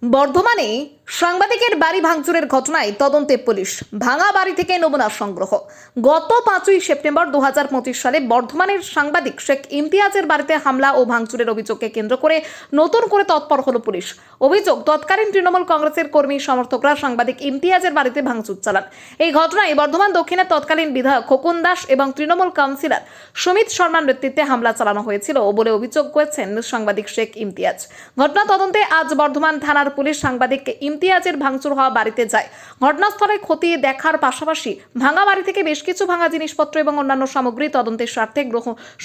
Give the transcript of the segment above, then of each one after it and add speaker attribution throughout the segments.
Speaker 1: বর্ধমানে সাংবাদিকের বাড়ি ভাঙচুরের ঘটনায় তদন্তে পুলিশ। ভাঙা বাড়ি থেকে নমুনা সংগ্রহ। গত 5ই সেপ্টেম্বর 2025 সালে বর্ধমানের সাংবাদিক শেখ ইমতিয়াজের বাড়িতে হামলা ও ভাঙচুরের অভিযোগকে কেন্দ্র করে নতুন করে তৎপর হলো পুলিশ। অভিযোগ, তৎকালীন তৃণমূল কংগ্রেসের কর্মী সমর্থকরা সাংবাদিক ইমতিয়াজের বাড়িতে ভাঙচুর চালান। এই ঘটনায় বর্ধমান দক্ষিণের তৎকালীন বিধায়ক খোকন দাস এবং তৃণমূল কাউন্সিলর সুমিত শর্মার নেতৃত্বে হামলা চালানো হয়েছিল বলে অভিযোগ করেছেন সাংবাদিক শেখ ইমতিয়াজ। ঘটনা তদন্তে আজ বর্ধমান থানার পুলিশ সাংবাদিক ইমতিয়াজের ভাঙচুর হওয়া বাড়িতে যায়। ঘটনাস্থলে খতিয়ে দেখার পাশাপাশি ভাঙা বাড়ি থেকে বেশ কিছু ভাঙা জিনিসপত্র এবং অন্যান্য সামগ্রী তদন্তের স্বার্থে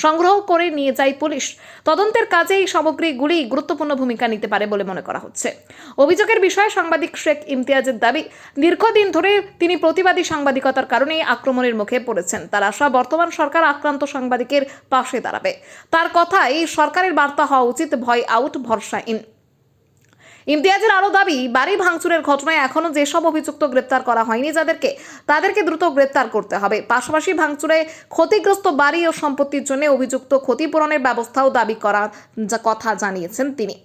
Speaker 1: সংগ্রহ করে নিয়ে যায় পুলিশ। তদন্তের কাজে এই সামগ্রীগুলি গুরুত্বপূর্ণ ভূমিকা নিতে পারে বলে মনে করা হচ্ছে। অভিযোগের বিষয়ে সাংবাদিক শেখ ইমতিয়াজের দাবি, দীর্ঘদিন ধরে তিনি প্রতিবাদী সাংবাদিকতার কারণে আক্রমণের মুখে পড়েছেন। তার আশা, বর্তমান সরকার আক্রান্ত সাংবাদিকের পাশে দাঁড়াবে। তার কথা, এই সরকারের বার্তা হওয়া উচিত ভয় আউট, ভরসা ইন। ইমতিয়াজের আরও দাবি, বাড়ি ভাঙচুরের ঘটনায় এখনো যেসব অভিযুক্ত গ্রেপ্তার করা হয়নি তাদেরকে দ্রুত গ্রেপ্তার করতে হবে। পাশাপাশি ভাঙচুরে ক্ষতিগ্রস্ত বাড়ি ও সম্পত্তির জন্য অভিযুক্ত ক্ষতিপূরণের ব্যবস্থাও দাবি করার কথা জানিয়েছেন তিনি।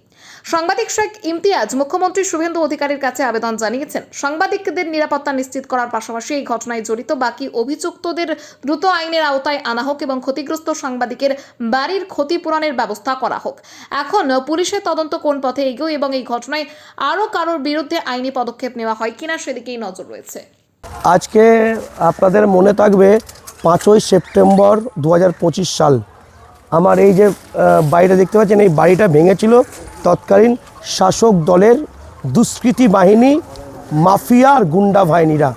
Speaker 1: সাংবাদিক শেখ ইমতিয়াজ মুখ্যমন্ত্রী শুভেন্দু অধিকারীর কাছে আবেদন জানিয়েছেন, সাংবাদিকদের নিরাপত্তা নিশ্চিত করার পাশাপাশি এই ঘটনায় জড়িত বাকি অভিযুক্তদের দ্রুত আইনের আওতায় আনা হোক এবং ক্ষতিগ্রস্ত সাংবাদিকের বাড়ির ক্ষতিপূরণের ব্যবস্থা করা হোক। এখন পুলিশের তদন্ত কোন পথে এগোয় এবং এই ঘটনায় আরও কারোর বিরুদ্ধে আইনি পদক্ষেপ নেওয়া হয় কিনা সেদিকেই নজর রয়েছে।
Speaker 2: আজকে আপনাদের মনে থাকবে 5ই সেপ্টেম্বর 2025 সাল আমার এই যে বাড়িটা দেখতে পাচ্ছেন, এই বাড়িটা ভেঙেছিল তৎকালীন শাসক দলের দুষ্কৃতী বাহিনী, মাফিয়া আর গুন্ডা বাহিনীরা।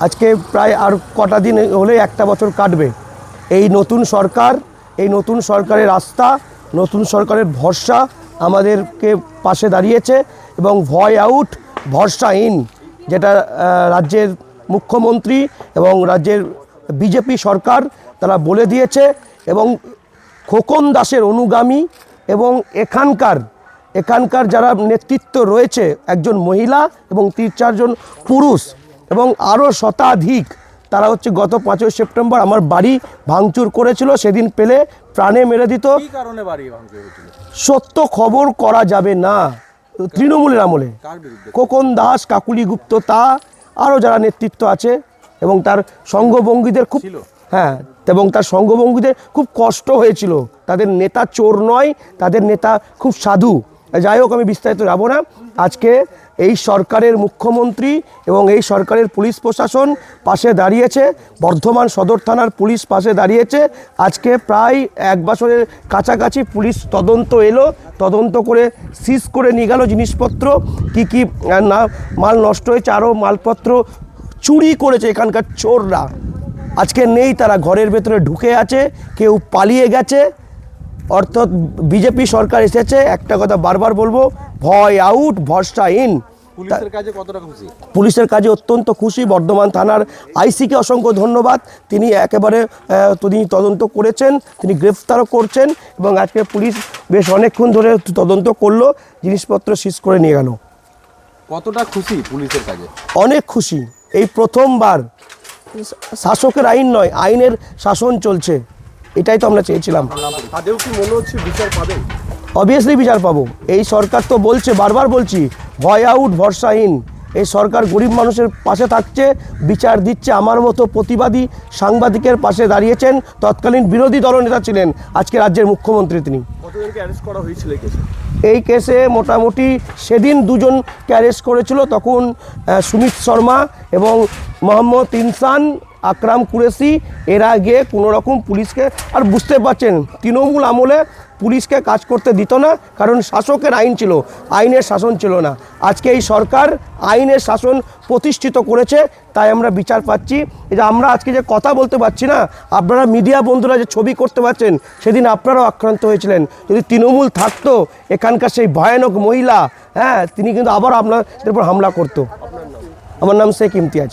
Speaker 2: আজকে প্রায় আর কটা দিন হলে একটা বছর কাটবে। এই নতুন সরকার, এই নতুন সরকারের আস্থা, নতুন সরকারের ভরসা আমাদেরকে পাশে দাঁড়িয়েছে এবং ভয় আউট, ভরসা ইন, যেটা রাজ্যের মুখ্যমন্ত্রী এবং রাজ্যের বিজেপি সরকার তারা বলে দিয়েছে। এবং খোকন দাসের অনুগামী এবং এখানকার যারা নেতৃত্ব রয়েছে, একজন মহিলা এবং 3-4 জন পুরুষ এবং আরও শতাধিক, তারা হচ্ছে গত 5ই সেপ্টেম্বর আমার বাড়ি ভাঙচুর করেছিল। সেদিন পেলে প্রাণে মেরে দিত।
Speaker 3: কী কারণে বাড়ি ভাঙচুর হয়েছিল?
Speaker 2: সত্য খবর করা যাবে না। তৃণমূলের আমলে খোকন দাস, কাকুলি গুপ্ত, তা আরও যারা নেতৃত্ব আছে এবং তার সঙ্গভঙ্গীদের খুব, হ্যাঁ, এবং তার সঙ্গভঙ্গীদের খুব কষ্ট হয়েছিল। তাদের নেতা চোর নয়, তাদের নেতা খুব সাধু। যাই হোক, আমি বিস্তারিত যাব না। আজকে এই সরকারের মুখ্যমন্ত্রী এবং এই সরকারের পুলিশ প্রশাসন পাশে দাঁড়িয়েছে, বর্ধমান সদর থানার পুলিশ পাশে দাঁড়িয়েছে। আজকে প্রায় 1 বছরের কাছাকাছি পুলিশ তদন্ত এলো, তদন্ত করে সিজ করে নিয়ে গেল জিনিসপত্র, কি না মাল নষ্ট হয়েছে, আরও মালপত্র চুরি করেছে এখানকার চোররা। আজকে নেই, তারা ঘরের ভেতরে ঢুকে আছে, কেউ পালিয়ে গেছে। অর্থাৎ বিজেপি সরকার এসেছে। একটা কথা বারবার বলবো, ভয় আউট, ভরসা ইন।
Speaker 3: পুলিশের কাজে কতটা খুশি?
Speaker 2: পুলিশের কাজে অত্যন্ত খুশি। বর্ধমান থানার আইসিকে অসংখ্য ধন্যবাদ। তিনি একেবারে তিনি তদন্ত করেছেন, তিনি গ্রেফতারও করছেন এবং আজকে পুলিশ বেশ অনেকক্ষণ ধরে তদন্ত করলো, জিনিসপত্র সিজ করে নিয়ে গেল।
Speaker 3: কতটা খুশি পুলিশের কাজে? অনেক
Speaker 2: খুশি। এই প্রথমবার শাসকের আইন নয়, আইনের শাসন চলছে। এটাই তো আমরা চেয়েছিলাম।
Speaker 3: তাদেরও কি মনে হচ্ছে বিচার পাবে?
Speaker 2: অবভিয়াসলি বিচার পাবো। এই সরকার তো বলছে, বারবার বলছি, ভয় আউট, ভরসা ইন। এই সরকার গরিব মানুষের পাশে থাকছে, বিচার দিচ্ছে। আমার মতো প্রতিবাদী সাংবাদিকের পাশে দাঁড়িয়েছেন। তৎকালীন বিরোধী দলনেতা ছিলেন, আজকে রাজ্যের মুখ্যমন্ত্রী তিনি।
Speaker 3: কতজনকে অ্যারেস্ট করা হয়েছিল এই কেসে?
Speaker 2: এই কেসে মোটামুটি সেদিন 2 জনকে অ্যারেস্ট করেছিল, তখন সুমিত শর্মা এবং মোহাম্মদ ইনসান, আকরাম কুরেশি। এরা গিয়ে কোনোরকম পুলিশকে, আর বুঝতে পারছেন তৃণমূল আমলে পুলিশকে কাজ করতে দিত না, কারণ শাসকের আইন ছিল, আইনের শাসন ছিল না। আজকে এই সরকার আইনের শাসন প্রতিষ্ঠিত করেছে, তাই আমরা বিচার পাচ্ছি। এই যে আমরা আজকে যে কথা বলতে পারছি না, আপনারা মিডিয়া বন্ধুরা যে ছবি করতে পারছেন, সেদিন আপনারাও আক্রান্ত হয়েছিলেন। যদি তৃণমূল থাকতো, এখানকার সেই ভয়ানক মহিলা, হ্যাঁ, তিনি কিন্তু আবার আপনাদের উপর হামলা করতো। আমার নাম শেখ ইমতিয়াজ।